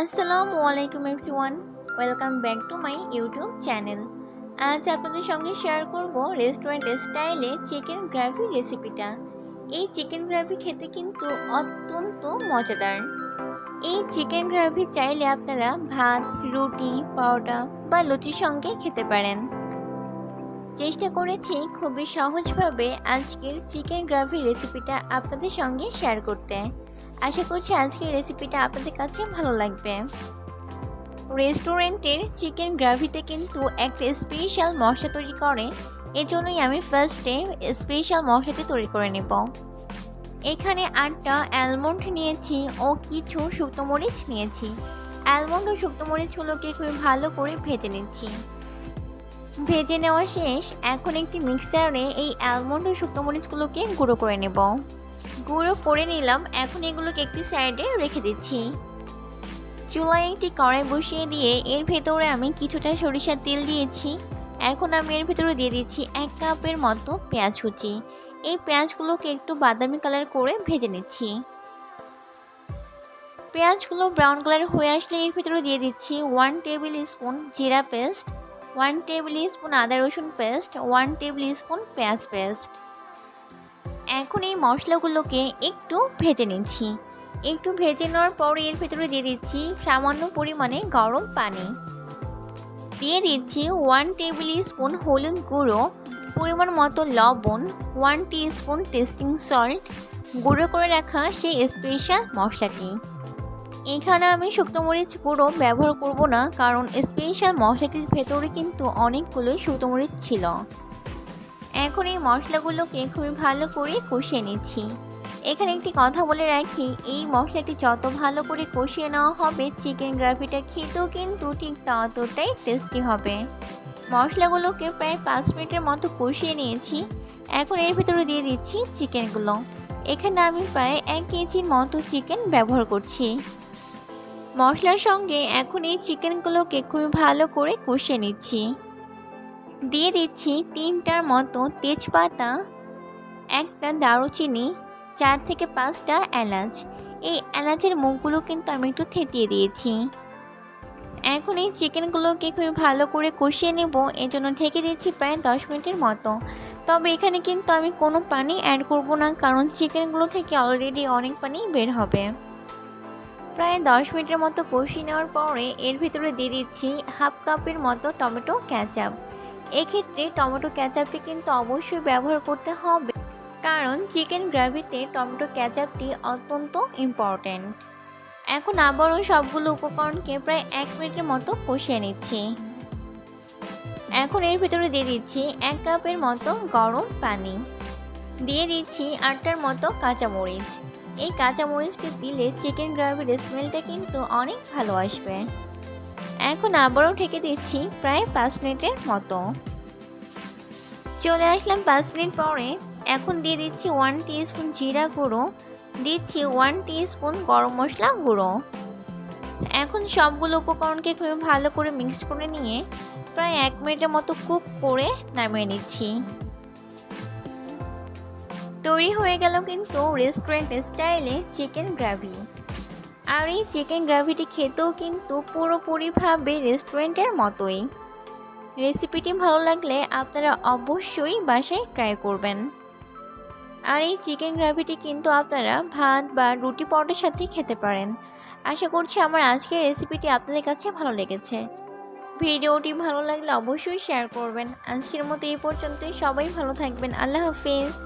আসসালামু আলাইকুম everyone, welcome back to my YouTube channel. আজ আপনাদের সঙ্গে শেয়ার করব রেস্টুরেন্ট স্টাইলে চিকেন গ্রেভি রেসিপিটা। এই চিকেন গ্রেভি খেতে কিন্তু অত্যন্ত মজাদার। এই চিকেন গ্রেভি চাইলে আপনারা ভাত, রুটি, পরোটা বা লুচির সঙ্গে খেতে পারেন। চেষ্টা করেছি খুবই সহজভাবে আজকের চিকেন গ্রেভি রেসিপিটা আপনাদের সঙ্গে শেয়ার করতে। আশা করছি আজকের রেসিপিটা আপনাদের কাছে ভালো লাগবে। রেস্টুরেন্টের চিকেন গ্রেভিতে কিন্তু একটা স্পেশাল মশলা তৈরি করে, এজন্যই আমি ফার্স্টে স্পেশাল মশলাটি তৈরি করে নেব। এখানে 8টা অ্যালমন্ড নিয়েছি ও কিছু শুকনো মরিচ নিয়েছি। অ্যালমন্ড ও শুকনো মরিচগুলোকে খুবই ভালো করে ভেজে নিচ্ছি। ভেজে নেওয়া শেষ। এখন একটি মিক্সারে এই অ্যালমন্ড ও শুকনো মরিচগুলোকে গুঁড়ো করে নেব। গুঁড়ো করে নিলাম। এখন এগুলোকে একটি সাইডে রেখে দিচ্ছি। চুলায় একটি কড়াই বসিয়ে দিয়ে এর ভেতরে আমি কিছুটা সরিষার তেল দিয়েছি। এখন আমি এর ভেতরে দিয়ে দিচ্ছি 1 কাপের মতো পেঁয়াজ কুচি। এই পেঁয়াজগুলোকে একটু বাদামি কালার করে ভেজে নিচ্ছি। পেঁয়াজগুলো ব্রাউন কালার হয়ে আসলে এর ভেতরে দিয়ে দিচ্ছি 1 টেবিল স্পুন জিরা পেস্ট, 1 টেবিল স্পুন আদা রসুন পেস্ট, 1 টেবিল স্পুন পেঁয়াজ পেস্ট। এখন এই মশলাগুলোকে একটু ভেজে নিচ্ছি। একটু ভেজে নেওয়ার পর এর ভেতরে দিয়ে দিচ্ছি সামান্য পরিমাণে গরম পানি। দিয়ে দিচ্ছি 1 টেবিল স্পুন হলুদ গুঁড়ো, পরিমাণ মতো লবণ, 1 টিস্পুন টেস্টিং সল্ট, গুঁড়ো করে রাখা সেই স্পেশাল মশলাটি। এখানে আমি শুকনো মরিচ গুঁড়ো ব্যবহার করব না, কারণ স্পেশাল মশলাটির ভেতরে কিন্তু অনেকগুলো শুকনো মরিচ ছিল। এখন এই মশলাগুলোকে খুবই ভালো করে কষিয়ে নিচ্ছি। এখানে একটি কথা বলে রাখি, এই মশলাটি যত ভালো করে কষিয়ে নেওয়া হবে চিকেন গ্রেভিটা খেতেও কিন্তু ঠিক ততটাই টেস্টি হবে। মশলাগুলোকে প্রায় 5 মিনিটের মতো কষিয়ে নিয়েছি। এখন এর ভিতরে দিয়ে দিচ্ছি চিকেনগুলো। এখানে আমি প্রায় 1 কেজির মতো চিকেন ব্যবহার করছি। মশলার সঙ্গে এখন এই চিকেনগুলোকে খুবই ভালো করে কষিয়ে নিচ্ছি। দিয়ে দিচ্ছি 3টার মতো তেজপাতা, 1টা দারুচিনি, 4 থেকে 5টা এলাচ। এই এলাচের মুখগুলো কিন্তু আমি একটু থেতিয়ে দিয়েছি। এখন এই চিকেনগুলোকে খুবই ভালো করে কষিয়ে নেব, এজন্য ঢেকে দিচ্ছি প্রায় 10 মিনিটের মতো। তবে এখানে কিন্তু আমি কোনো পানি অ্যাড করব না, কারণ চিকেনগুলো থেকে অলরেডি অনেক পানি বের হবে। প্রায় 10 মিনিটের মতো কষিয়ে নেওয়ার পরে এর ভিতরে দিয়ে দিচ্ছি 1/2 কাপের মতো টমেটো কেচাপ। এক্ষেত্রে টমেটো কেচাপটি কিন্তু অবশ্যই ব্যবহার করতে হবে, কারণ চিকেন গ্রেভিতে টমেটো কেচাপটি অত্যন্ত ইম্পর্ট্যান্ট। এখন আবারও সবগুলো উপকরণকে প্রায় 1 মিনিটের মতো কষিয়ে নিচ্ছি। এখন এর ভিতরে দিয়ে দিচ্ছি 1 কাপের মতো গরম পানি। দিয়ে দিচ্ছি 8টার মতো কাঁচামরিচ। এই কাঁচামরিচটি দিলে চিকেন গ্রেভির স্মেলটা কিন্তু অনেক ভালো আসবে। এখন আবারও ঢেকে দিচ্ছি প্রায় 5 মিনিটের মতো। চলে আসলাম 5 মিনিট পরে। এখন দিয়ে দিচ্ছি 1 টিস্পুন জিরা গুঁড়ো, দিচ্ছি 1 টিস্পুন গরম মশলা গুঁড়ো। এখন সবগুলো উপকরণকে খুবই ভালো করে মিক্সড করে নিয়ে প্রায় 1 মিনিটের মতো কুক করে নামিয়ে নিচ্ছি। তৈরি হয়ে গেল কিন্তু রেস্টুরেন্ট স্টাইলে চিকেন গ্রেভি। আর এই চিকেন গ্রেভিটি খেতেও কিন্তু পুরোপুরিভাবে রেস্টুরেন্টের মতোই। রেসিপিটি ভালো লাগলে আপনারা অবশ্যই বাসায় ট্রাই করবেন। আর এই চিকেন গ্রেভিটি কিন্তু আপনারা ভাত বা রুটি পরোটার সাথে খেতে পারেন। আশা করছি আমার আজকের রেসিপিটি আপনাদের কাছে ভালো লেগেছে। ভিডিওটি ভালো লাগলে অবশ্যই শেয়ার করবেন। আজকের মতো এই পর্যন্তই। সবাই ভালো থাকবেন। আল্লাহ হাফেজ।